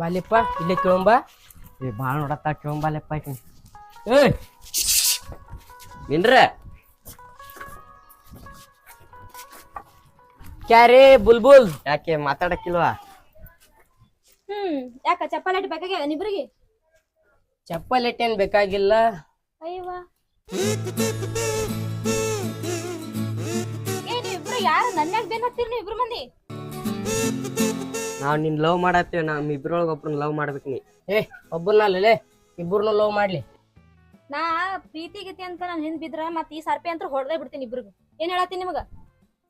ಬಾಲಿಪ್ಪ ಇಲ್ಲೇ ಕೇಳಂಬ. ಭಾಳ ನೋಡತ್ತ ಕೇಳಂಬಾಲೆಪ್ಪ ಆಕಿ. ಏಯ್ ನಿಂದ್ರ ಕ್ಯಾರೇ ಬುಲ್ಬುಲ್ ಯಾಕೆ ಮಾತಾಡಕ್ಕಿಲ್ವಾ? ಯಾಕ ಚಪ್ಪಲ್ ಇಟ್ಟು ಬೇಕಾಗ್ಯಾವ ನಿಬ್ರಿಗೆ? ಚಪ್ಪಲ್ ಇಟ್ಟೇನ್ ಬೇಕಾಗಿಲ್ಲ. ಅಯ್ಯವ್ವ ನೀವಿಬ್ರು ಯಾರು ನನ್ಯಾಗ ಬೆನ್ ಹತ್ತೀರಿ ನೀವು ಇಬ್ರು ಮಂದಿ? ನಾವ್ ನಿನ್ ಲವ್ ಮಾಡತ್ತೇವ್, ನಮ್ ಇಬ್ರೊಳಗ ಒಬ್ರನ್ನ ಲವ್ ಮಾಡ್ಬೇಕು ನೀ. ಒಬ್ಬನಲ್ಲೇ ಇಬ್ಬರನ್ನ ಲವ್ ಮಾಡ್ಲಿ. ನಾ ಪ್ರೀತಿ ಗೀತಿ ಅಂತ ನಾನು ಹಿಂದ್ ಬಿದ್ರ ಮತ್ ಈ ಸರ್ಪೆ ಅಂತ ಹೊಡೆದೇ ಬಿಡ್ತೀನಿ ಇಬ್ರಿಗೂ. ಏನ್ ಹೇಳತ್ತೀನಿ ನಿಮಗ?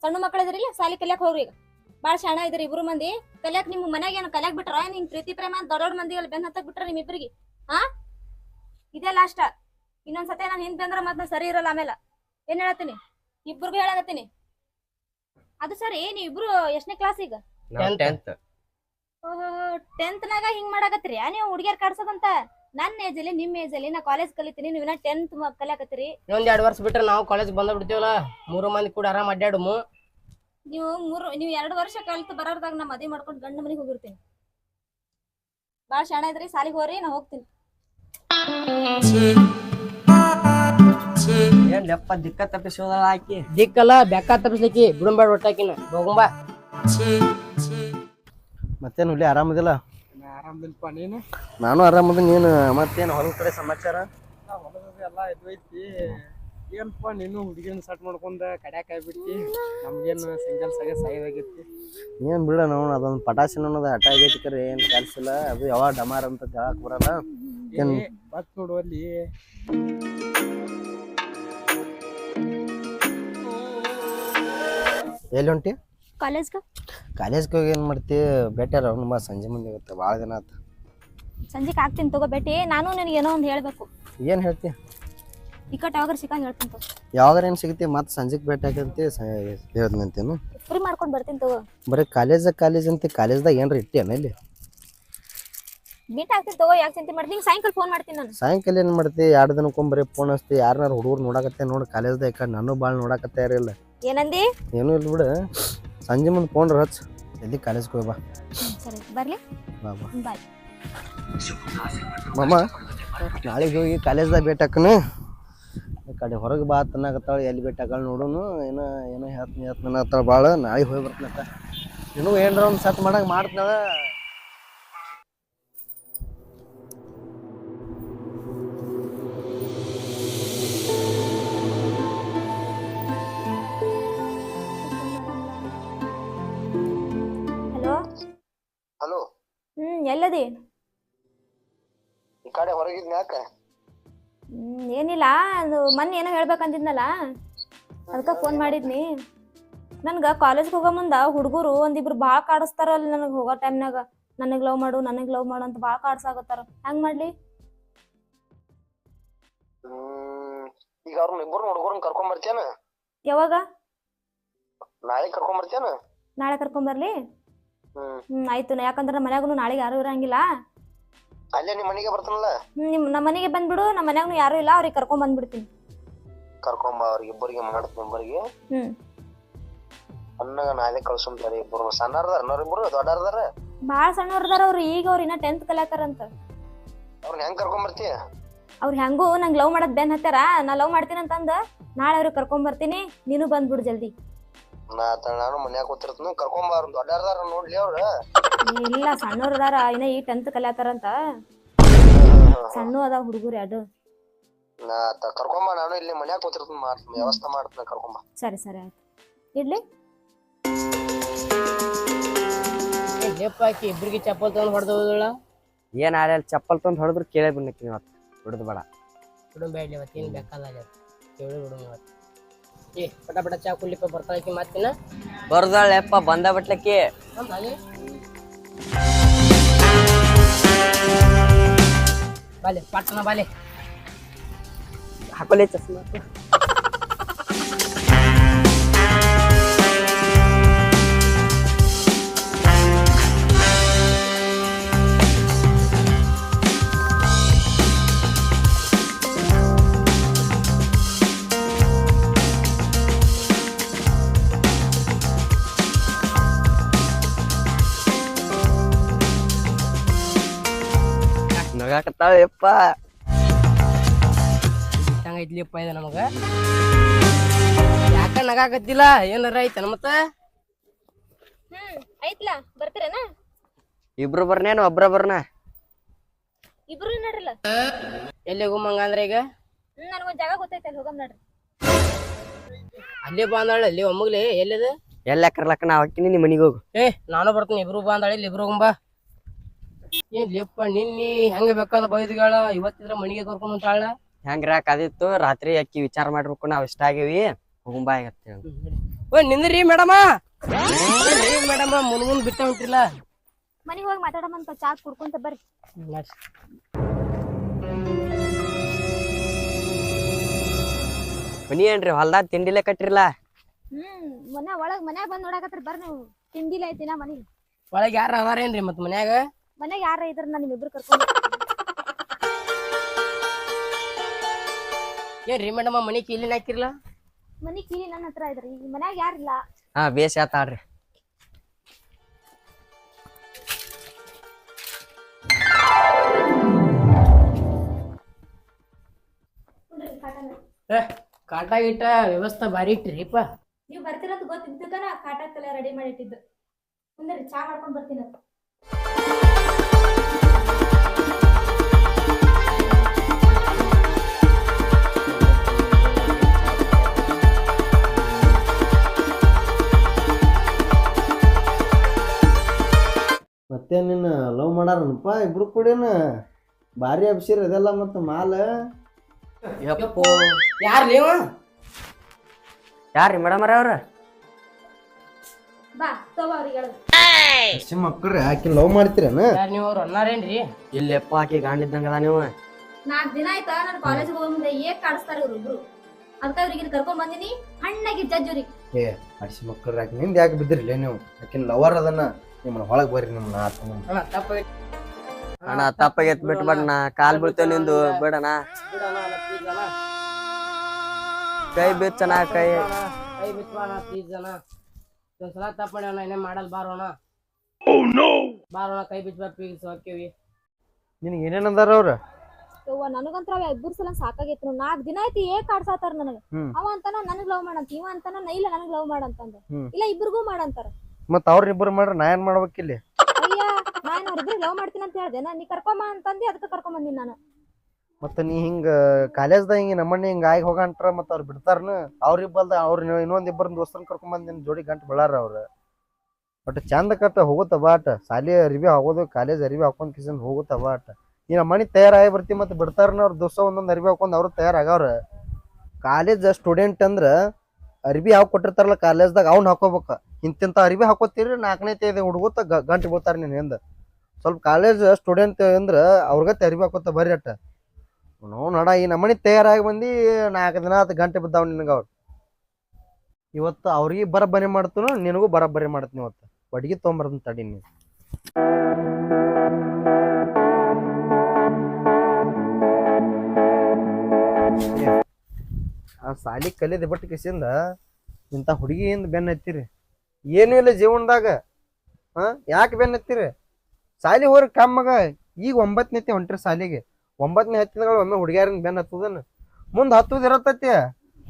ಸಣ್ಣ ಮಕ್ಕಳ ಇದ್ರಿಲ್ಲ, ಸಾಲಿ ಕಲ್ಯಾಕ್ ಹೋಗ್ರಿ. ಈಗ ಬಾಳ ಶಾಣ ಇದ್ರಿ ಇಬ್ರು ಮಂದಿ. ಕಲ್ಯಾಕ್ ನಿಮ್ ಮನ್ಯಾಗ ಏನು ಕಲ್ಯಾಕ್ ಬಿಟ್ರ? ನಿಂಗ್ ಪ್ರೀತಿ ಪ್ರೇಮ ಅಂತ ದೊಡ್ಡ ಮಂದಿ ಅಲ್ಲಿ ಬೆನ್ ಹತ್ತಕ್ ಬಿಟ್ರ ನಿಮ್ ಇಬ್ರಿಗೆ? ಹಾ ಇದೇ ಲಾಷ್ಟ. ಇನ್ನೊಂದ್ಸತಿ ನಾನು ಹಿಂದ್ ಬಂದ್ರ ಮತ್ ನಾ ಸರಿ ಇರಲ್ಲ ಆಮೇಲೆ. ಏನ್ ಹೇಳತ್ತೀನಿ? ಇಬ್ರಿಗೂ ಹೇಳಕತ್ತೀನಿ. ಅದು ಸರಿ, ನೀವಿಬ್ರು ಎಷ್ಟನೇ ಕ್ಲಾಸ್ ಈಗ? 10th. ಓಹೋ 10th ನಾಗ ಹಿಂಗ್ ಮಾಡಾಕತ್ತೀರಿ ನೀವು ಹುಡುಗಿಯರ್ ಕಾಡ್ಸೋದಂತ? ನನ್ನ ಏಜ್ ಅಲ್ಲಿ ನಿಮ್ ಏಜ್ ಅಲ್ಲಿ ನಾ ಕಾಲೇಜ್ ಕಲಿತೀನಿ, ನೀವ್ 10th ಕಲಿಯಾಕತ್ತೀರಿ. ಇನ್ನೊಂದ್ 2 ವರ್ಷ ಬಿಟ್ರೆ ನಾವು ಕಾಲೇಜ್ ಬಂದ ಬಿಡ್ತೀವಲ್ಲ. 3 ಮಂದಿ ಕೂಡ ಆರಾಮ್ ಅಡ್ಡಾಡುಮು. ನೀವು 2 ವರ್ಷ ಕಲ್ತು ಬರೋರ್ದಾಗ ನಾ ಮದ್ವಿ ಮಾಡ್ಕೊಂಡು ಗಂಡ ಮನೆಗೆ ಹೋಗಿರ್ತೀನಿ. ಬಾಳ ಶಾಣ ಇದ್ರಿ, ಸಾಲಿಗೆ ಹೋಗ್ರಿ, ನಾ ಹೋಗ್ತೀನಿ. ಏನ್ ಲೆಪ್ಪ ದಿಕ್ಕ ತಪ್ಪಿಸೋದಲ್ಲ ಆಕಿ. ದಿಕ್ಕಲ್ಲ ಬೆಕ್ಕ ತಪ್ಪಿಸ್ಲಿಕ್ಕಿ ಬಿಡುಂಬೇಡ ಒಟ್ಟಾಕಿನ ಹೋಗುಂಬಾ. ಮತ್ತೇನು ಇಲ್ಲಿ ಆರಾಮದಿಲ್ಲ? ಆರಾಮದಿಲ್ಪ ನೀನು? ನಾನು ಆರಾಮದ. ನೀನು ಮತ್ತೇನು ಹೊಲದ ಕಡೆ ಸಮಾಚಾರ? ಹೊಲದ ಎಲ್ಲ ಇದ್ವೈತಿ. ಏನಪ್ಪ ನೀನು ಹುಡುಗಿನ ಸಟ್ ಮಾಡ್ಕೊಂಡ ಕಡ್ಯಾಕ್ ಆಗ್ಬಿಟ್ಟಿ. ನಮ್ಗೇನು ಸಿಂಗಲ್ ಸಾಯೋದಾಗೈತಿ. ಏನು ಬಿಡ ನಾವು ಅದೊಂದು ಪಟಾಸಿನ ಅನ್ನೋದು ಹಠ ಆಗೈತಿ. ಕರೆ ಏನು ಕೆಲಸ ಇಲ್ಲ. ಅದು ಯಾವಾಗ ಡಮಾರ್ ಅಂತ ಹೇಳಕ್ ಬರಲ್ಲ. ಏನು ಬತ್ ನೋಡು ಅಲ್ಲಿ ಎಲ್ಲಿ ಹೊಂಟಿ? ಕಾಲೇಜ್ಗೆ ಹೋಗಿ ಏನು ಮಾಡ್ತಿ? ಬೆಟ್ಟಾರ ಅವ್ನು ಬಾ, ಸಂಜೆ ಮುಂದೆ ಇರುತ್ತೆ. ಭಾಳ ದಿನ ಆಯ್ತು. ಸಂಜೆಗೆ ಆಗ್ತೀನಿ ತಗೋ ಭೇಟಿ. ನಾನು ನಿನಗೆ ಏನೋ ಒಂದು ಹೇಳ್ಬೇಕು. ಏನು ಹೇಳ್ತಿ? ಇಕ್ಕಟ್ ಯಾವಾಗ ಸಿಕ್ಕಂಗೆ ಹೇಳ್ತೀನಿ ತಗೋ. ಯಾವಾಗಾರ ಏನು ಸಿಗುತ್ತೆ ಮತ್ತೆ ಸಂಜೆಗೆ ಭೇಟಿ ಆಗಂತೆ ಹೇಳ್ದಂತೇನು? ಫ್ರೀ ಮಾಡ್ಕೊಂಡು ಬರ್ತೀನಿ ತಗೋ. ಬರೀ ಕಾಲೇಜ್ ಅಂತೆ. ಕಾಲೇಜ್ದಾಗ ಏನ್ರ ಇಟ್ಟೇನ ಇಲ್ಲಿ? ಮೀಟ್ ಆಗ್ತೀನಿ ತಗೋ, ಯಾಕೆ ಚಿಂತೆ ಮಾಡ್ತೀನಿ. ನಿಂಗೆ ಸಾಯಂಕಾಲ ಫೋನ್ ಮಾಡ್ತೀನಿ ನಾನು. ಸಾಯಂಕಾಲ ಏನು ಮಾಡ್ತಿ? 2 ದಿನಕ್ಕೊಮ್ಮೆ ಫೋನ್ ಹಚ್ತಿ. ಯಾರನ್ನಾರು ಹುಡುಗರು ನೋಡಕತ್ತೆ ನೋಡಿ ಕಾಲೇಜ್ದಾಗ. ಯಾಕಂದ್ರೆ ನಾನು ಭಾಳ ನೋಡಕತ್ತೆ ಇರಲಿಲ್ಲ. ಏನಂದಿ? ಏನೂ ಇಲ್ಲ ಬಿಡು. ಸಂಜೆ ಮುಂದೆ ಫೋನ್ ಹಚ್ಚ. ಎಲ್ಲಿ ಕಾಲೇಜ್ಗೆ ಹೋಗಿ ಬಾ. ಸರಿ ಬರ್ಲಿ. ಬಾ ಬಾ ಬಾಯ್. ಮಾಮ ನಾಳೆಗೆ ಹೋಗಿ ಕಾಲೇಜ್ದಾಗ ಭೇಟಿ ಹಾಕನು. ಈ ಕಡೆ ಹೊರಗೆ ಬಾ ತನ್ನಾಗತ್ತಾಳೆ. ಎಲ್ಲಿ ಭೇಟಿ ಹಾಕಳು ನೋಡೋನು. ಏನೋ ಹೇಳ್ತೀನಿ ಅನ್ನತ್ತಾಳ ಭಾಳ. ನಾಳೆಗೆ ಹೋಗಿ ಬರ್ತೀನಕ್ಕ. ಇನ್ನೂ ಏನರ ಒಂದು ಸೆಟ್ ಮಾಡಂಗೆ ಮಾಡ್ತೀನಾಳ. ಹಲೋ ಹಲೋ, ಎಲ್ಲದಿ? ಈ ಕಡೆ ಹೊರಗಿದ್ನ ಯಾಕೆ? ಏನಿಲ್ಲ, ಅದು ಮೊನ್ನೆ ಏನೋ ಹೇಳ್ಬೇಕಂತಿದ್ನಲ್ಲ, ಅದಕ್ಕೆ ಫೋನ್ ಮಾಡಿದ್ನಿ. ನನ್ಗೆ ಕಾಲೇಜ್ಗೆ ಹೋಗೋ ಮುಂದೆ ಹುಡುಗರು ಒಂದಿಬ್ರು ಭಾಳ ಕಾಡಿಸ್ತಾರಲ್ಲ ನನಗೆ ಹೋಗೋ ಟೈಮ್ನಾಗ. ನನಗೆ ಲವ್ ಮಾಡು ಅಂತ ಭಾಳ ಕಾಡ್ಸಾಗತ್ತಾರ. ಹೆಂಗೆ ಮಾಡಲಿ? ಈಗ ಅವ್ರನ್ನ ಇಬ್ಬರು ಹುಡುಗರನ್ನ ಕರ್ಕೊಂಡ್ ಬರ್ತೀಯನ? ಯಾವಾಗ? ನಾಳೆ ಕರ್ಕೊಂಡ್ ಬರ್ತೀಯನ? ನಾಳೆ ಕರ್ಕೊಂಬರ್ಲಿ? ಆಯ್ತು. ಯಾಕಂದ್ರೆ ಮನ್ಯಾಗೂ ನಾಳೆಗೆ ಯಾರು ಇರಂಗಿಲ್ಲ. ಅಲ್ಲೇ ನಿಮ್ಮ ಮನೆಗೆ ಬರ್ತಾನಲ್ಲ? ನಮ್ಮ ಮನೆಗೆ ಬಂದ್ಬಿಡು. ನಮ್ಮ ಮನ್ಯಾಗೂ ಯಾರು ಇಲ್ಲ, ಅವ್ರಿಗೆ ಕರ್ಕೊಂಡ್ ಬಂದ್ಬಿಡ್ತೀನಿ. ಕರ್ಕೊಂಬ. ಅವ್ರಿಗೆ ಇಬ್ಬರಿಗೆ ಮಾಡ್ತೀನಿ. ಇಬ್ಬರಿಗೆ ಅನ್ನಾಗ ನಾಳೆ ಕಳ್ಸೊಂತಾರೆ. ಇಬ್ಬರು ಸಣ್ಣರ್ದಾರ, ಇನ್ನೊರಿಬ್ಬರು ದೊಡ್ಡರ್ದಾರ. ಭಾಳ ಸಣ್ಣವ್ರದಾರ ಅವ್ರು. ಈಗ ಅವ್ರು ಇನ್ನ 10th ಕಲಿಯಾತಾರಂತ. ಅವ್ರನ್ನ ಹೆಂಗ್ ಕರ್ಕೊಂಡ್ ಬರ್ತೀಯ? ಅವ್ರು ಹೆಂಗೂ ನಂಗೆ ಲವ್ ಮಾಡೋದ್ ಬೆನ್ ಹತ್ತಾರ. ನಾ ಲವ್ ಮಾಡ್ತೀನಿ ಅಂತಂದ ನಾಳೆ ಅವ್ರಿಗೆ ಕರ್ಕೊಂಡ್ ಬರ್ತೀನಿ. ನೀನು ಬಂದ್ಬಿಡು ಜಲ್ದಿ. ನಾನು ಮನ್ಯಾಗ ಕೂತಿರ್ತೀನಿ. ಕರ್ಕೊಂಬ. ಅವ್ರ ದೊಡ್ಡರ್ದಾರ ನೋಡ್ಲಿ. ಅವ್ರ ಇಲ್ಲ, ಸಣ್ಣವ್ರದಾರ. ಇನ್ನ ಈ 10th ಕಲಿಯಾತಾರಂತ. ಸಣ್ಣ ಅದಾವ ಹುಡುಗರು 2. ಕರ್ಕೊಂಬ. ನಾನು ಇಲ್ಲಿ ಮನ್ಯಾಗ ಕೂತಿರ್ತೀನಿ. ಮಾಡ್ತೀನಿ, ವ್ಯವಸ್ಥೆ ಮಾಡ್ತೀನಿ. ಕರ್ಕೊಂಬ. ಸರಿ ಆಯ್ತು. ಇಡ್ಲಿ. ಲೇಪಾಕಿ ಇಬ್ರಿಗೆ ಚಪ್ಪಲ್ ತಗೊಂಡ್ ಹೊಡೆದೋದಳ. ಏನ್ ಆಡ ಚಪ್ಪಲ್ ತಂದು ಹೊಡೆದ್ರು ಕೇಳೇ ಬಿಡ್ನಕ್ಕಿ ಇವತ್ತು. ಬಿಡುದು ಬೇಡ. ಬಿಡುಂಬೇಡ್ಲಿ ಇವತ್ತೇನು ಬೇಕಾದ ಕೇಳಿ ಬಿಡು. ಪಟ ಚಾ ಕುಲ್ಲಿಪ್ಪ ಬರ್ತಾಳಕಿ ಮಾತಿನ. ಬರ್ದಾಳೆಪ್ಪ ಬಂದ ಬಿಟ್ಲಕ್ಕಿ. ಬಾಲೆ ಪಟ್ಟಣ ಬಾಲೆ ಹಾಕೊಲೆ ಚಸ್ಮಾ. ನಗಾಕತ್ತಾಳ ಯಪ್ಪ. ಐತ್ಲಿಪ್ಪ ಇದು ನಮಗ ಯಾಕ ನಗಾಕತ್ತಿಲ್ಲ ಏನಾರ ಐತನ ಮತ್ತ ಐತ್ಲಾ ಬರ್ತೀರನ ಇಬ್ರು ಬರ್ನೇನು ಒಬ್ರ ಬರ್ನ? ಇಬ್ರು ನಡ್ರಲ್ಲ. ಎಲ್ಲಿ ಹೋಗಂಗ ಅಂದ್ರ ಈಗ ನನಗೊಂದ್ ಜಾಗ ಗೊತ್ತೈತೆ ಅಲ್ಲಿ ಹೋಗಮ್ ನಡ್ರಿ. ಅಲ್ಲಿ ಬಂದಾಳ ಅಲ್ಲಿ ಒಮ್ಮಗ್ಲಿ ಎಲ್ಲಿದ ಎಲ್ಲ ಕರ್ಲಕ್ಕ ನಾ ಹಾಕಿನಿ ನಿಮ್ಮ ಮನಿಗೆ ಹೋಗು. ನಾನು ಬರ್ತೀನಿ ಇಬ್ರು ಬಂದಾಳ ಇಲ್ಲಿ ಇಬ್ರು ಹೋಗಂಬ. ಏನ್ ಲಿಪ್ಪ ನಿನ್ನಿ ಹೆಂಗ ಬೇಕಾದ ಬೈದ್ಗಳ ಇವತ್ತಿದ್ರ ಮನಿಗೆ ಕರ್ಕೊಂಡ್ ಹೊಂಟಾಳ. ಹೆಂಗ್ರ ಕದಿತ್ತು ರಾತ್ರಿ ಅಕ್ಕಿ ವಿಚಾರ ಮಾಡ್ಬೇಕು ನಾವ್ ಇಷ್ಟ ಆಗೇವಿ ಹೋಗುಂಬಾ ಆಗತ್ತೆ. ಓ ನಿಂದ್ರಿ ಮೇಡಮ ಮೇಡಮ ಮುಂದ್ ಬಿಟ್ಟ ಹೊಂಟಿಲ್ಲ. ಮನಿಗ್ ಹೋಗಿ ಮಾತಾಡಮಂತ ಚಾ ಕುಡ್ಕೊಂತ ಬರ್ರಿ. ಮನಿ ಏನ್ರಿ ಹೊಲ್ದಾಗ ತಿಂಡಿಲೆ ಕಟ್ಟಿರ್ಲ? ಒಳಗ್ ಮನ್ಯಾಗ ಬಂದ್ ನೋಡಾಕತ್ರಿ ಬರ್ರಿ ನೀವು. ತಿಂಡಿಲ್ಲ ಐತಿನ ಮನಿಗ್. ಒಳಗ್ ಯಾರ ಅದಾರೇನ್ರಿ ಮತ್ ಮನ್ಯಾಗ? ಮನ್ಯಾಗ ಯಾರ ಇದ್ರ ನಾ ನಿಮ್ಮಿಬ್ರು ಕರ್ಕೊಂಡ್ ಏನ್ರಿ ಮೇಡಮ ಮನಿ ಕೀಲಿನ ಹಾಕಿರ್ಲ? ಮನಿ ಕೀಲಿ ನನ್ನ ಹತ್ರ ಇದ್ರಿ ಈಗ ಮನ್ಯಾಗ ಯಾರಿಲ್ಲ. ಹಾ ಬೇಸ್ ಆತಾಳ್ರಿ. ಕಾಟ ಗಿಟ ವ್ಯವಸ್ಥೆ ಬಾರಿ ಇಟ್ಟಿರಿಪ್ಪ. ನೀವ್ ಬರ್ತೀರಂತ ಗೊತ್ತಿದ್ದಕ್ಕನ ಕಾಟ ತಲೆ ರೆಡಿ ಮಾಡಿ ಇಟ್ಟಿದ್ದು. ಮುಂದೆ ಚಾ ಮಾಡ್ಕೊಂಡ್ ಬರ್ತೀನಂತ. ಮತ್ತೆ ನಿನ್ನ ಲವ್ ಮಾಡಾರನಪ್ಪ ಇಬ್ರು ಕೂಡೇನ ಭಾರಿ ಅಬ್ಸಿರ್ ಅದೆಲ್ಲ ಮತ್ತು ಮಾಲ. ಯಪ್ಪೋ ಯಾರ್ ನೀವು? ಯಾರ್ರಿ ಮೇಡಮ್ ಅವ್ರ? ಬಾ ತಗೋ ಅವ್ರಿಗೆ ಮಕ್ಕಳ್ರಿ ಆಕಿ ಲವ್ ಮಾಡ್ತೀರೇನ? ಯಾರ್ ನೀವು ಅವ್ರು ಅನ್ನಾರೇನ್ರಿ? ಇಲ್ಲೆಪ್ಪ ಆಕಿ ಗಾಂಡಿದ್ದಂಗದ ನೀವು. 4 ದಿನ ಆಯ್ತಾ ನಾನು ಕಾಲೇಜ್ ಹೋಗೋ ಮುಂದೆ ಏಕ್ ಕಾಡಿಸ್ತಾರ ಇವ್ರಿಬ್ರು. ಅದಕ್ಕ ಇವ್ರಿಗೆ ಕರ್ಕೊಂಡ್ ಬಂದಿನಿ ಹಣ್ಣಾಗಿ ಜಡ್ಜ್ ಇವ್ರಿಗೆ. ಹಸಿ ಮಕ್ಕಳ್ರಿ ಆಕಿ ನಿಂದ ಯಾಕೆ ಬಿದ್ದಿರ್ಲಿ ನೀವು? ಆಕಿನ ಲವರ್ ಅದನ್ನ ನಿಮ್ಮನ್ನ ಹೊಳಗ್ ಬರ್ರಿ ನಿಮ್ಮನ್ನ ಅಣ್ಣ ತಪ್ಪಾಗೈತ್ ಬಿಟ್ಬಿಡಣ ಕಾಲ್ ಬೀಳ್ತೇವ್ ನಿಂದು ಬಿಡಣ. ಕೈ ಬಿಚ್ಚಣ ಕೈ ಬಿಚ್ಚೋಣ ಪ್ಲೀಸ್ ಅಣ್ಣ. ಒಂದ್ಸಲ ತಪ್ಪ ಮಾಡ್ಯಾನ ಏನೇ ಮಾಡಲ್ ಬಾರೋಣ ಬಾರೋಣ ಕೈ ಬಿಚ್ಚ ಪ್ಲೀಸ್ ಹೋಗ್ತೀವಿ. ನಿನಗೆ ಏನೇನಂದಾರ ಅವ್ರ? ನನಗಂತ್ರ ಅವ ಇಬ್ಬರು ಸಲ ಸಾಕಾಗೈತಿ. 4 ದಿನ ಆಯ್ತು ಏಕ್ ಕಾಡ್ಸಾತಾರ ನನಗ. ಅವ ಅಂತಾನ ನನಗ್ ಲವ್ ಮಾಡಂತ, ಇವ ಅಂತಾನ ನಾ ಇಲ್ಲ ನನಗ್ ಲವ್ ಮಾಡಂತಂದ. ಇಲ್ಲ ಇಬ್ರಿಗೂ ಮಾಡಂತಾರ. ಮತ್ ಅವ್ರಿಬ್ರು ಮಾಡ್ರ ನಾ ಏನ್ ಮಾಡ್ಬೇಕಿಲ್ಲಿ? ಅಯ್ಯ ನಾನ್ ಅವ್ರಿಬ್ರಿಗೆ ಲವ್ ಮಾಡ್ತೀನಿ ಅಂತ ಹೇಳ್ದೆ. ನೀ ಕರ್ಕೊಂಬ ಅಂತಂದಿ ಅದಕ್ಕೆ ಕರ್ಕೊಂಡ್ ಬಂದಿನಿ ನಾನು. ಮತ್ತ ನೀ ಹಿಂಗ ಕಾಲೇಜ್ದಾಗ ಹಿಂಗ ನಮ್ಮನ್ನ ಹಿಂಗ ಆಗಿ ಹೋಗಂಟ್ರ ಮತ್ತ ಅವ್ರು ಬಿಡ್ತಾರನ? ಅವ್ರಿಬ್ಬಲ್ದ ಅವ್ರ ಇನ್ನೊಂದಿಬ್ಬರ ದೋಸ್ತರನ್ನ ಕರ್ಕೊಂಡ್ ಬಂದ್ ನಿನ್ ಜೋಡಿ ಗಂಟು ಬೆಳಾರ ಅವ್ರ. ಬಟ್ ಚಂದ ಕಟ್ಟ ಹೋಗುತ್ತ ಬಾಟ ಸಾಲಿ ಅರಿವಿ ಹಾಕೋದು ಕಾಲೇಜ್ ಅರಿವಿ ಹಾಕೊಂಡ್ ಕಿಸನ್ ಹೋಗುತ್ತ ಬಾಟ. ಈ ನಮ್ಮನಿ ತಯಾರಾಗಿ ಬರ್ತಿ ಮತ್ತೆ ಬಿಡ್ತಾರನ ಅವ್ರ ದೋಸ್ತ ಒಂದೊಂದ್ ಅರಿವಿ ಹಾಕೊಂಡ್ ಅವ್ರು ತಯಾರಾಗವ್ರ. ಕಾಲೇಜ್ ಸ್ಟೂಡೆಂಟ್ ಅಂದ್ರ ಅರಿವಿ ಹಾಕಿ ಕೊಟ್ಟಿರ್ತಾರಲ್ಲ ಕಾಲೇಜ್ದಾಗ ಅವ್ನ ಹಾಕೋಬೇಕ. ಇಂತಿಂತ ಅರಿವಿ ಹಾಕೋತೀರಿ 4ನೇ ತೇದ ಹುಡುಗುತ್ತ ಗಂಟು ಬೀಳ್ತಾರ ನಿನ್ ಹಿಂದ. ಸ್ವಲ್ಪ ಕಾಲೇಜ್ ಸ್ಟೂಡೆಂಟ್ ಅಂದ್ರ ಅವ್ರಗತ್ತೆ ಅರಿವಿ ಹಾಕೋತ ಬರ್ರಿ ಅಟ್ಟ. ನಾವು ನಡ ಈ ನಮ್ಮನಿ ತಯಾರಾಗಿ ಬಂದು 4 ದಿನ ಆತ ಗಂಟೆ ಬಿದ್ದಾವ್ ನಿನಗ ಅವ್ರು. ಇವತ್ತು ಅವ್ರಿಗೆ ಬರಬ್ಬರಿ ಮಾಡ್ತನು ನಿನಗೂ ಬರಬ್ಬರಿ ಮಾಡ್ತೀನಿ. ಇವತ್ತು ಅಡ್ಗಿ ತೊಗೊಂಬರ್ತೀನಿ ತಡಿ ನೀನು. ಆ ಸಾಲಿ ಕಲಿಯದ ಬಟ್ ಕಿಸಿಂದ ಇಂಥ ಹುಡುಗಿಯಿಂದ ಬೆನ್ನ ಹತ್ತಿರಿ. ಏನೂ ಇಲ್ಲ ಜೀವನದಾಗ. ಯಾಕೆ ಬೆನ್ನ ಹತ್ತಿರಿ? ಸಾಲಿ ಹೋರಿ ಕಮ್ಮಗ ಈಗ 9ನೇ ಹೊಂಟ್ರಿ ಸಾಲಿಗೆ. 9ನೇ ಹತ್ತಿದಗಳು ಒಮ್ಮೆ ಹುಡುಗಿಯಾರಿಂದ ಬೆನ್ನ ಹತ್ತದನ ಮುಂದೆ ಹತ್ತುದು ಇರತ್ತೈತಿ.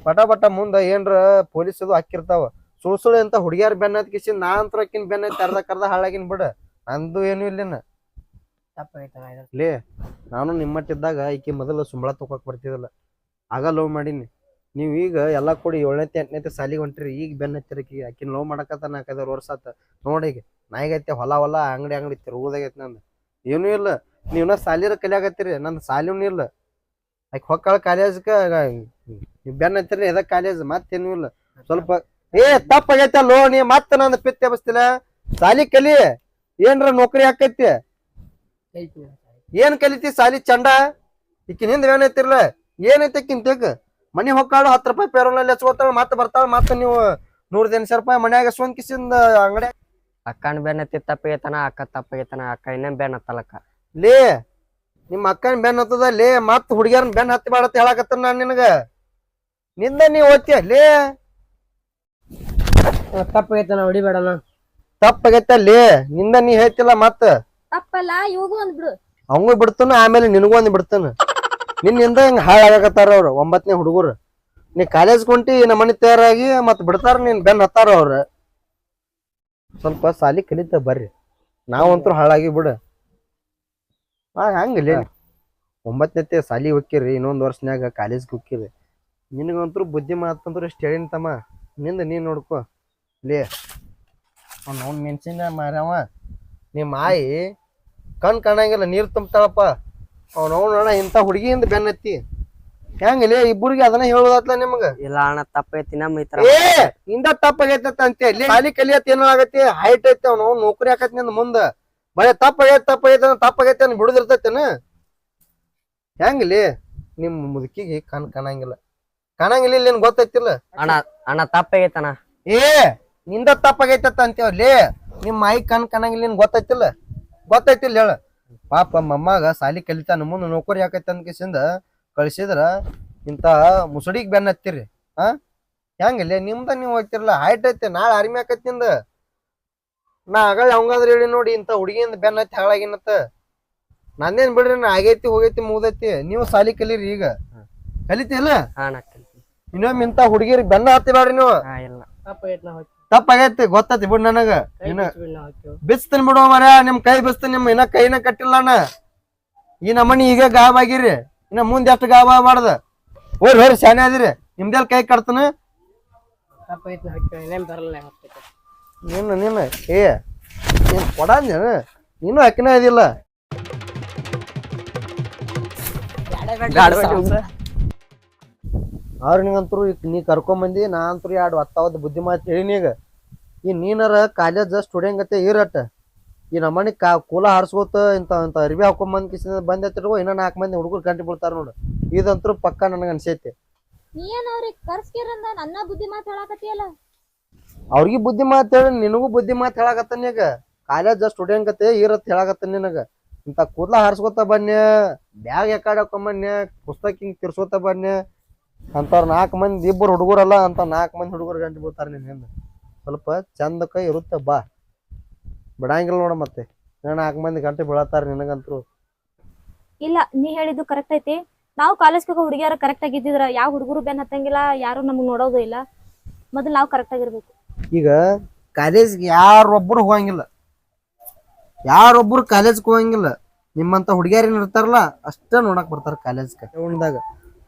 ಪಟ ಪಟ ಮುಂದೆ ಏನ್ರ ಪೊಲೀಸ್ ಅದು ಹಾಕಿರ್ತಾವ. ಸುಳ್ಳು ಅಂತ ಹುಡುಗಿಯಾರ ಬೆನ್ನ ಹತ್ತಿ ಕಿಸಿಂದ ನಾ ಅಂತರ ಅಕ್ಕಿನ ಬೆನ್ನ ಹತ್ತಿ ಅರ್ಧ ಹಾಳಾಗಿನ್ ಬಿಡ. ನಂದು ಏನು ಇಲ್ಲಿನ ಲೇ. ನಾನು ನಿಮ್ಮಟ್ಟಿದ್ದಾಗ ಈಕಿ ಮೊದಲು ಸಂಬಳ ತಗೋಕ್ ಬರ್ತಿದಲ್ಲ, ಆಗ ಲವ್ ಮಾಡೀನಿ. ನೀವು ಈಗ ಎಲ್ಲ ಕೂಡಿ 7ನೇ 8ನೇ ಸಾಲಿಗೆ ಹೊಂಟ್ರಿ. ಈಗ ಬೆನ್ನ ಹತ್ತಿರಕಿ ಆಕಿನ ಲವ್ ಮಾಡಕತ್ತ 4-5 ವರ್ಷ ಆತ ನೋಡಿ. ನಾಯಿಗೈತೆ ಹೊಲ ಅಂಗಡಿ ತಿರುಗುದಾಗೈತಿ ನಂದು. ಏನೂ ಇಲ್ಲ. ನೀವ್ನ ಸಾಲಿರ ಕಲಿಯಾಗತ್ತೀರಿ, ನಂದು ಸಾಲಿನೂ ಇಲ್ಲ. ಆಕೆ ಹೊಕ್ಕಳ ಕಾಲೇಜ್ಕ ನೀವು ಬೆನ್ನ ಹತ್ತಿರಿ ಎದಕ್ ಕಾಲೇಜ್ ಮತ್ತೇನೂ ಇಲ್ಲ. ಸ್ವಲ್ಪ ತಪ್ಪಾಗೈತೆ ಲೋ ನೀ ಮತ್ತೆ ನಂದು ಪಿತ್ತೆ ಬಸ್ತಿಲ್ಲ. ಸಾಲಿ ಕಲಿ ಏನ್ರ ನೌಕರಿ ಹಾಕೈತಿ. ಏನ್ ಕಲಿತಿ ಸಾಲಿ ಚಂಡ? ಈಕಿನ ಹಿಂದ ಏನೈತಿರ್ಲ ಏನೈತಿ ಕಿಂತೇಕ ಮನಿ ಹೊಕ್ಕಾಳು 10 ರೂಪಾಯಿ ಪೇರೋನಲ್ಲಿ ಹಚ್ಕೋತಾಳ ಮತ್ತೆ ಬರ್ತಾಳ. ಮತ್ತೆ ನೀವು 100 ರೂಪಾಯಿ ಮನ್ಯಾಗ ಸ್ವಂತ ಕಿಸಿಂದ ಅಂಗಡಿ. ಅಕ್ಕನ ಬೆನ್ನ ಹತ್ತಿ ತಪ್ಪಾಗೈತನ ಅಕ್ಕ ತಪ್ಪಾಗೈತನ ಅಕ್ಕ ಇನ್ನೇನ್ ಬೆನ್ನ ಹತ್ತಲಕ್ಕ ಲೇ. ನಿಮ್ಮ ಅಕ್ಕನ ಬೆನ್ನ ಹತ್ತದ ಲೇ. ಮತ್ ಹುಡುಗಿಯರ್ನ ಬೆನ್ನ ಹತ್ತಿ ಬಾಡತ್ ಹೇಳಕತ್ತ ನಾನ್ ನಿನಗ. ನಿಂದ ನೀ ಓದ್ತೀಯ ಲೇ. ತಪ್ಪಾಗೈತನ ಹೊಡಿಬೇಡಣ. ತಪ್ಪಾಗೈತ ಲೇ. ನಿಂದ ನೀ ಹೇಳ್ತಿಲ್ಲ ಮತ್ತ ತಪ್ಪಲ್ಲ ಇವಾಗೂ ಅಂದ್ಬಿಡು. ಅವಂಗ ಬಿಡ್ತಾನ ಆಮೇಲೆ ನಿನಗೂ ಒಂದ್ ಬಿಡ್ತಾನ. ನಿನ್ನಿಂದ ಹಿಂಗ ಹಾಳಾಗತ್ತಾರ ಅವ್ರು 9ನೇ ಹುಡುಗರು. ನೀ ಕಾಲೇಜ್ ಕೊಂಟಿ ನಮ್ಮನಿ ತಯಾರಾಗಿ ಮತ್ ಬಿಡ್ತಾರ, ನೀನ್ ಬೆನ್ ಹತ್ತಾರ ಅವ್ರ. ಸ್ವಲ್ಪ ಸಾಲಿ ಕಲಿತ ಬರ್ರಿ, ನಾವಂತೂ ಹಾಳಾಗಿ ಬಿಡ. ಹಂಗಿಲ್ಲ 9ನೇ ಸಾಲಿ ಹೋಕ್ಕಿರಿ, ಇನ್ನೊಂದ್ ವರ್ಷನ್ಯಾಗ ಕಾಲೇಜ್ಗೆ ಹೋಕ್ಕಿರಿ. ನಿನಗಂತೂ ಬುದ್ಧಿ ಮಾತಂದ್ರು ಇಷ್ಟ ಹೇಳಿನ ತಮ್ಮ, ನಿಂದ ನೀನ್ ನೋಡ್ಕೊ. ಲೇ ಅವ್ನು ಮೆಣಸಿನ ಮಾರವ, ನಿಮ್ಮ ಮಾಯಿ ಕಣ್ ಕಾಣಂಗಿಲ್ಲ, ನೀರ್ ತುಂಬ್ತಾಳಪ್ಪ. ಅವ್ನವ್ನ ಇಂಥ ಹುಡುಗಿಯಿಂದ ಬೆನ್ನತ್ತಿ ಹೆಂಗಲೇ? ಇಬ್ಬರಿಗೆ ಅದನ್ನ ಹೇಳೋದತ್ಲ ನಿಮಗ. ಇಲ್ಲ ಅಣ್ಣ ತಪ್ಪೈತಿ, ನಮ್ಮ ಈ ತರ ಇಂದ ತಪ್ಪಾಗೈತ ಅಂತ ಸಾಲಿ ಕಲಿಯತ್ ಏನೋ ಆಗತಿ, ಹೈಟ್ ಐತಿ, ಅವ್ನು ನೌಕರಿ ಹಾಕತ್ ನಿಂದ ಮುಂದ. ಬರೀ ತಪ್ಪಾಗೈತೆ ಅನ್ ಬಿಡುದಿರ್ತೈತೇನ? ಹೆಂಗಲಿ ನಿಮ್ ಮುದುಕಿಗೆ ಕಾಣಂಗಿಲ್ಲ ನಿನ್ ಗೊತ್ತೈತಿಲ್ಲ? ಅಣ್ಣ ತಪ್ಪಾಗೈತಣ್ಣ. ನಿಂದ ತಪ್ಪಾಗೈತತ್ತ ಅಂತೇವಲ್ಲಿ, ನಿಮ್ ಮಾಯಿ ಕಾಣಂಗಿಲ್ಲ, ನಿನ್ ಗೊತ್ತೈತಿಲ್ಲ ಹೇಳ. ಪಾಪ ಮೊಮ್ಮಗ ಸಾಲಿ ಕಲಿತಾನ, ಮುಂದ ನೌಕರಿ ಹಾಕೈತಿ ಅಂದ್ಕಿಸಿಂದ ಕಳ್ಸಿದ್ರ ಇಂತ ಮುಸುಡಿಗ್ ಬೆನ್ನ ಹತ್ತಿರಿ. ಹೆಂಗಿಲ್ಲ ನಿಮ್ದ ನೀವ್ ಹೋಗ್ತಿರಲ್ಲ, ಹೈಟ್ ಐತಿ, ನಾಳೆ ಆರ್ಮಿ ಆಕೈತಿ ನಿಂದ. ನಾ ಆಗಳ ಅವಂಗಾದ್ರ ಹೇಳಿ ನೋಡಿ, ಇಂತ ಹುಡುಗಿಯಿಂದ ಬೆನ್ನ ಹತ್ತಿ ಹಾಳಾಗಿನತ್ತ. ನಂದೇನ್ ಬಿಡ್ರಿ, ನಾ ಆಗೈತಿ ಹೋಗೈತಿ ಮುಗ್ದೈತಿ. ನೀವು ಸಾಲಿ ಕಲೀರಿ, ಈಗ ಕಲಿತಿಲ್ಲ. ಇನ್ನೊಮ್ಮೆ ಇಂತ ಹುಡುಗಿರಿ ಬೆನ್ನ ಹತ್ತಿ ಬ್ಯಾಡ್ರಿ ನೀವು. ತಪ್ಪಾಗೈತಿ ಗೊತ್ತೈತಿ ಬಿಡ್ ನನಗ. ಬಿಸ್ತನ್ ಬಿಡುವ ಮರ, ನಿಮ್ ಕೈ ಬಿಸ್ತನ್, ನಿಮ್ ಇನ್ನ ಕೈನ ಕಟ್ಟಿಲ್ಲ. ಈ ನಮ್ಮನಿ ಈಗ ಗಾಬ್ ಆಗಿರಿ, ಇನ್ನ ಮುಂದೆ ಎಷ್ಟು ಗಾಬ್ ಆಗ್ಬಾರ್ದ. ಹೋರಿ ಶಾನೆ ಅದಿರಿ, ನಿಮ್ದೆಲ್ ಕೈ ಕಟ್ತಾನ. ನೀನು ನೀನು ನೀನ್ ಕೊಡ ನೀನು ಅಕ್ಕಿನ ಇದಿಲ್ಲ. ಅವ್ರ ನಿಂಗಂತರು ನೀ ಕರ್ಕೊಂಬಂದಿ, ನಾ ಅಂತೂ 2 ಹೊತ್ತಾವದ್ ಬುದ್ಧಿ ಮಾತು ಹೇಳಿನಿ. ಈಗ ಈ ನೀನಾರ ಕಾಲೇಜ್ ಸ್ಟೂಡೆಂಟ್ ಗತೆ ಇರಟ್ಟ, ಈ ನಮ್ಮನಿ ಕೂಲ ಹಾರಿಸ್ಕೋತ ಇಂತ ಅರ್ಬಿ ಹಾಕೊಂಬಂದ್ ಕಿಸಿಂದ ಬಂದೈತಿರ್ಗೋ. ಇನ್ನ 4 ಮಂದಿ ಹುಡುಗರು ಗಂಟೆ ಬೀಳ್ತಾರ ನೋಡು. ಇದಂತರು ಪಕ್ಕ ನನಗ ಅನ್ಸೈತಿ. ಅವ್ರಿಗೆ ಬುದ್ಧಿ ಮಾತು ಹೇಳಿ, ನಿನಗೂ ಬುದ್ಧಿ ಮಾತು ಹೇಳಾಕತ್ತಾನ. ಈಗ ಕಾಲೇಜ್ ಸ್ಟೂಡೆಂಟ್ ಗತೆ ಇರತ್ ಹೇಳಾಕತ್ತಾನ ನಿನಗ. ಇಂತ ಕೂದ್ಲ ಹಾರಿಸ್ಕೋತ ಬನ್ನಿ, ಬ್ಯಾಗ್ ಯಾಕಡೆ ಹಾಕೊಂಬನ್ನಿ, ಪುಸ್ತಕ ಹಿಂಗ್ ತಿರ್ಸ್ಕೋತ ಬನ್ನಿ ಅಂತವ್ರ 4 ಮಂದಿ, ಇಬ್ಬರು ಹುಡುಗರಲ್ಲ ಅಂತ 4 ಮಂದಿ ಹುಡುಗರು ಗಂಟೆ ಬೀಳ್ತಾರ ನಿನ್ ಹಿಂದ. ಸ್ವಲ್ಪ ಚಂದಕ್ಕ ಇರುತ್ತೆ ಬಾ, ಬಿಡಂಗಿಲ್ಲ ನೋಡ. ಮತ್ತೆ 4 ಮಂದಿ ಗಂಟೆ ಬೀಳತ್ತಾರ ನಿನಗಂತರು. ಇಲ್ಲ, ನೀ ಹೇಳಿದ್ದು ಕರೆಕ್ಟ್ ಐತಿ. ನಾವು ಕಾಲೇಜ್ಗೆ ಹೋಗೋ ಹುಡುಗಿಯಾರ ಕರೆಕ್ಟ್ ಆಗಿದ್ದಿದ್ರ ಯಾವ ಹುಡುಗರು ಬೆನ್ ಹತ್ತಂಗಿಲ್ಲ, ಯಾರು ನಮಗ್ ನೋಡೋದು ಇಲ್ಲ. ಮೊದಲು ನಾವು ಕರೆಕ್ಟ್ ಆಗಿರ್ಬೇಕು. ಈಗ ಕಾಲೇಜ್ಗೆ ಯಾರೊಬ್ರು ಕಾಲೇಜ್ಗೆ ಹೋಗಂಗಿಲ್ಲ. ನಿಮ್ಮಂತ ಹುಡುಗಿಯರ್ ಇರ್ತಾರಲ್ಲ ಅಷ್ಟ ನೋಡಕ್ ಬರ್ತಾರ ಕಾಲೇಜ್ಗೆ ಉಣ್ದಾಗ.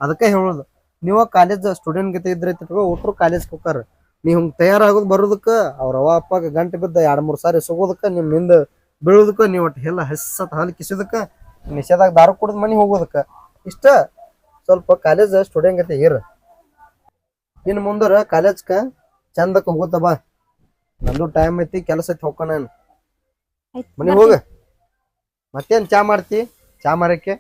ಅದಕ್ಕೆ ಹೇಳೋದು, ನೀವು ಕಾಲೇಜ್ ಸ್ಟೂಡೆಂಟ್ ಗತೆ ಇದ್ರೆ ಒಟ್ರು ಕಾಲೇಜ್ಗೆ ಹೋಗಾರ. ನೀವ್ ಹಿಂಗ್ ತಯಾರಾಗೋದು ಬರೋದಕ್ಕ, ಅವ್ರ ಅವ್ವ ಅಪ್ಪಾಗ ಗಂಟೆ ಬಿದ್ದ 2-3 ಸಾರಿ ಸಿಗೋದಕ್ಕ, ನಿಮ್ ಹಿಂದ ಬೀಳೋದಕ್ಕ, ನೀವ್ ಒಟ್ಟು ಎಲ್ಲ ಹಸತ್ ಹಾಲು ಕಿಸೋದಕ್ಕ, ನಿಷೇಧಾಗ ದಾರು ಕುಡಿದ್ ಮನಿ ಹೋಗೋದಕ್ಕ. ಇಷ್ಟ ಸ್ವಲ್ಪ ಕಾಲೇಜ್ ಸ್ಟೂಡೆಂಟ್ ಗತೆ ಇನ್ ಮುಂದರ ಕಾಲೇಜ್ಕ ಚಂದಕ್ಕ ಹೋಗುತ್ತ ಬಾ. ನಂದು ಟೈಮ್ ಐತಿ, ಕೆಲಸ ಐತಿ, ಹೋಗ ನಾನು ಮನಿ ಹೋಗ. ಮತ್ತೇನ್ ಚಾ ಮಾಡ್ತಿ? ಚಾ ಮಾರಕ್ಕೆ